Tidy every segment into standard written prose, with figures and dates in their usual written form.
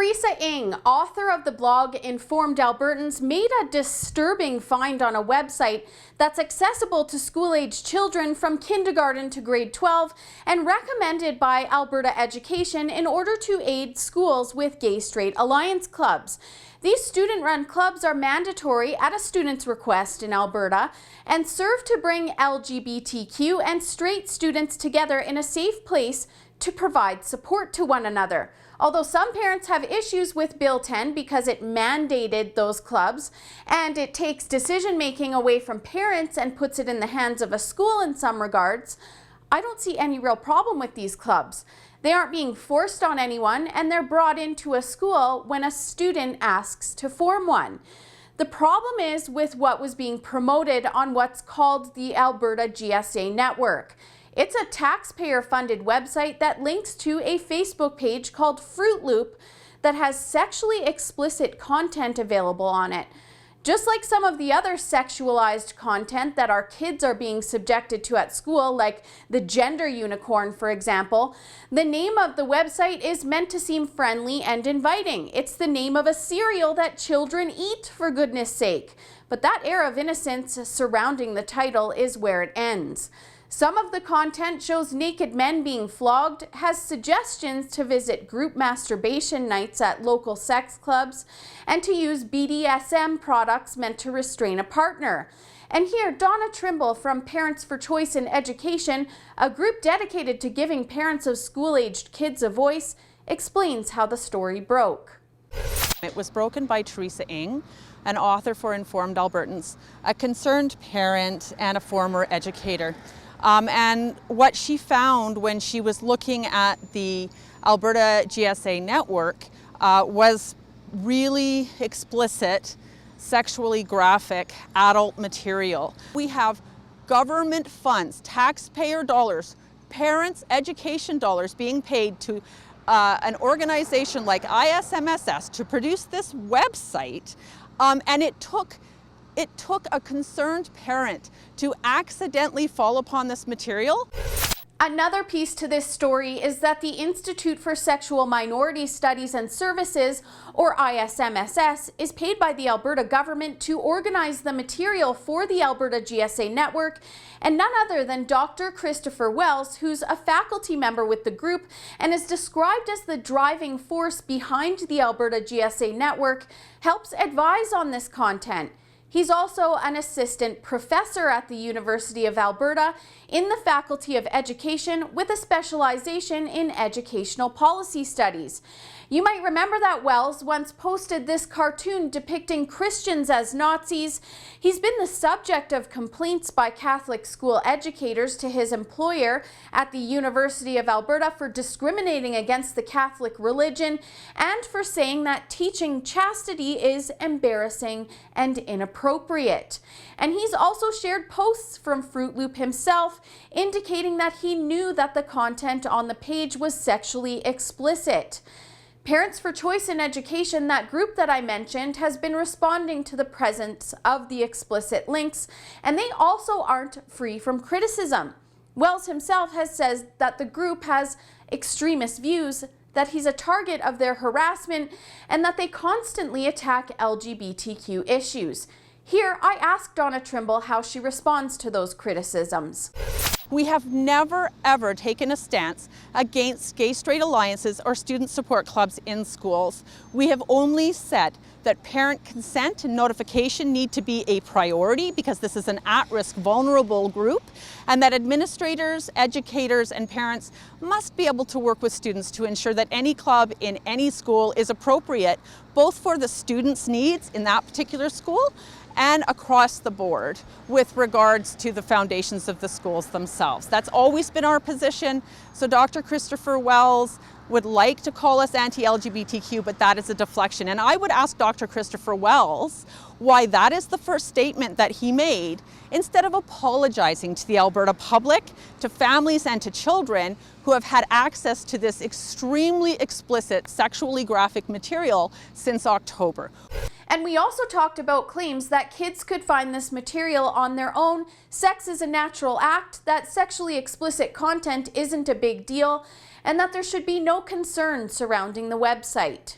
Teresa Ng, author of the blog Informed Albertans, made a disturbing find on a website that's accessible to school-aged children from kindergarten to grade 12 and recommended by Alberta Education in order to aid schools with gay-straight alliance clubs. These student-run clubs are mandatory at a student's request in Alberta and serve to bring LGBTQ and straight students together in a safe place to provide support to one another. Although some parents have issues with Bill 10 because it mandated those clubs and it takes decision-making away from parents and puts it in the hands of a school in some regards, I don't see any real problem with these clubs. They aren't being forced on anyone and they're brought into a school when a student asks to form one. The problem is with what was being promoted on what's called the Alberta GSA network. It's a taxpayer-funded website that links to a Facebook page called Fruit Loop that has sexually explicit content available on it. Just like some of the other sexualized content that our kids are being subjected to at school, like the gender unicorn, for example, the name of the website is meant to seem friendly and inviting. It's the name of a cereal that children eat, for goodness sake. But that air of innocence surrounding the title is where it ends. Some of the content shows naked men being flogged, has suggestions to visit group masturbation nights at local sex clubs, and to use BDSM products meant to restrain a partner. And here, Donna Trimble from Parents for Choice in Education, a group dedicated to giving parents of school-aged kids a voice, explains how the story broke. It was broken by Teresa Ng, an author for Informed Albertans, a concerned parent and a former educator. And what she found when she was looking at the Alberta GSA network was really explicit, sexually graphic adult material. We have government funds, taxpayer dollars, parents' education dollars being paid to an organization like ISMSS to produce this website, and it took a concerned parent to accidentally fall upon this material. Another piece to this story is that the Institute for Sexual Minority Studies and Services, or ISMSS, is paid by the Alberta government to organize the material for the Alberta GSA network, and none other than Dr. Christopher Wells, who's a faculty member with the group and is described as the driving force behind the Alberta GSA network, helps advise on this content. He's also an assistant professor at the University of Alberta in the Faculty of Education with a specialization in educational policy studies. You might remember that Wells once posted this cartoon depicting Christians as Nazis. He's been the subject of complaints by Catholic school educators to his employer at the University of Alberta for discriminating against the Catholic religion and for saying that teaching chastity is embarrassing and inappropriate. And he's also shared posts from Fruit Loop himself indicating that he knew that the content on the page was sexually explicit. Parents for Choice in Education, that group that I mentioned, has been responding to the presence of the explicit links, and they also aren't free from criticism. Wells himself has said that the group has extremist views, that he's a target of their harassment, and that they constantly attack LGBTQ issues. Here, I asked Donna Trimble how she responds to those criticisms. We have never, ever taken a stance against gay-straight alliances or student support clubs in schools. We have only said that parent consent and notification need to be a priority because this is an at-risk, vulnerable group, and that administrators, educators, and parents must be able to work with students to ensure that any club in any school is appropriate, both for the students' needs in that particular school and across the board with regards to the foundations of the schools themselves. That's always been our position. So Dr. Christopher Wells would like to call us anti-LGBTQ, but that is a deflection. And I would ask Dr. Christopher Wells why that is the first statement that he made instead of apologizing to the Alberta public, to families and to children who have had access to this extremely explicit, sexually graphic material since October. And we also talked about claims that kids could find this material on their own, sex is a natural act, that sexually explicit content isn't a big deal, and that there should be no concern surrounding the website.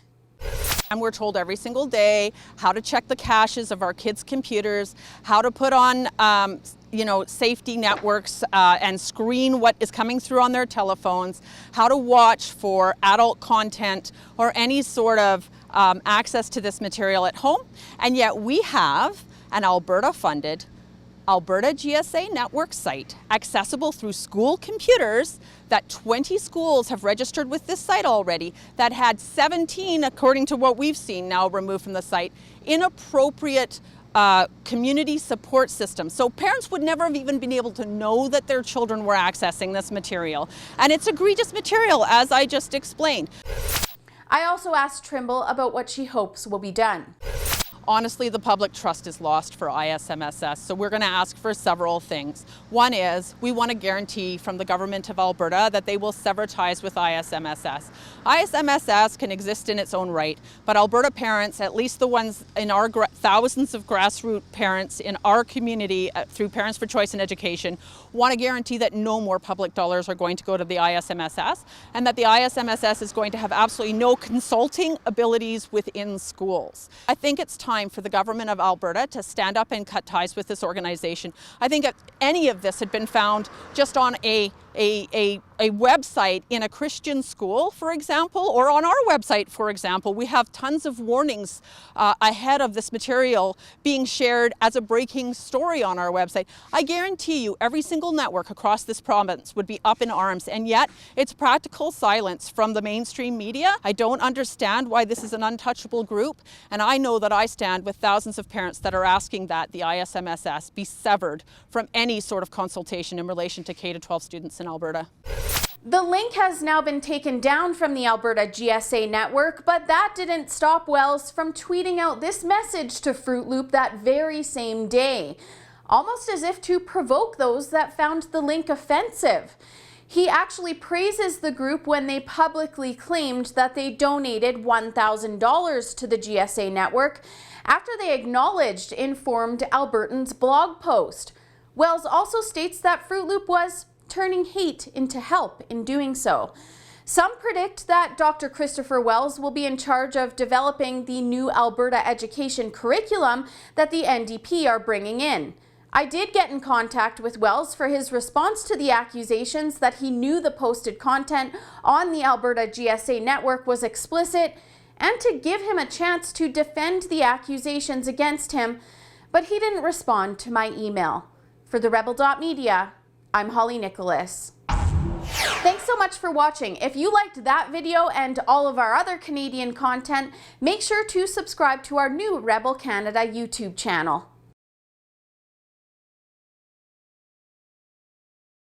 And we're told every single day how to check the caches of our kids' computers, how to put on safety networks and screen what is coming through on their telephones, how to watch for adult content or any sort of access to this material at home. And yet we have an Alberta-funded Alberta GSA network site accessible through school computers that 20 schools have registered with this site already, that had 17, according to what we've seen, now removed from the site, inappropriate community support system. So parents would never have even been able to know that their children were accessing this material. And it's egregious material, as I just explained. I also asked Trimble about what she hopes will be done. Honestly, the public trust is lost for ISMSS, so we're going to ask for several things. One is, we want a guarantee from the Government of Alberta that they will sever ties with ISMSS. ISMSS can exist in its own right, but Alberta parents, at least the ones in our thousands of grassroots parents in our community through Parents for Choice in Education, want a guarantee that no more public dollars are going to go to the ISMSS, and that the ISMSS is going to have absolutely no consulting abilities within schools. I think it's time for the Government of Alberta to stand up and cut ties with this organization. I think if any of this had been found just on a website in a Christian school, for example, or on our website, for example, we have tons of warnings ahead of this material being shared as a breaking story on our website. I guarantee you every single network across this province would be up in arms, and yet it's practical silence from the mainstream media. I don't understand why this is an untouchable group, and I know that I stand with thousands of parents that are asking that the ISMSS be severed from any sort of consultation in relation to K-12 students in Alberta. The link has now been taken down from the Alberta GSA network, but that didn't stop Wells from tweeting out this message to Fruit Loop that very same day, almost as if to provoke those that found the link offensive. He actually praises the group when they publicly claimed that they donated $1,000 to the GSA network after they acknowledged Informed Albertans' blog post. Wells also states that Fruit Loop was turning hate into help in doing so. Some predict that Dr. Christopher Wells will be in charge of developing the new Alberta education curriculum that the NDP are bringing in. I did get in contact with Wells for his response to the accusations that he knew the posted content on the Alberta GSA network was explicit, and to give him a chance to defend the accusations against him, but he didn't respond to my email. For the Rebel.media, I'm Holly Nicholas. Thanks so much for watching. If you liked that video and all of our other Canadian content, make sure to subscribe to our new Rebel Canada YouTube channel.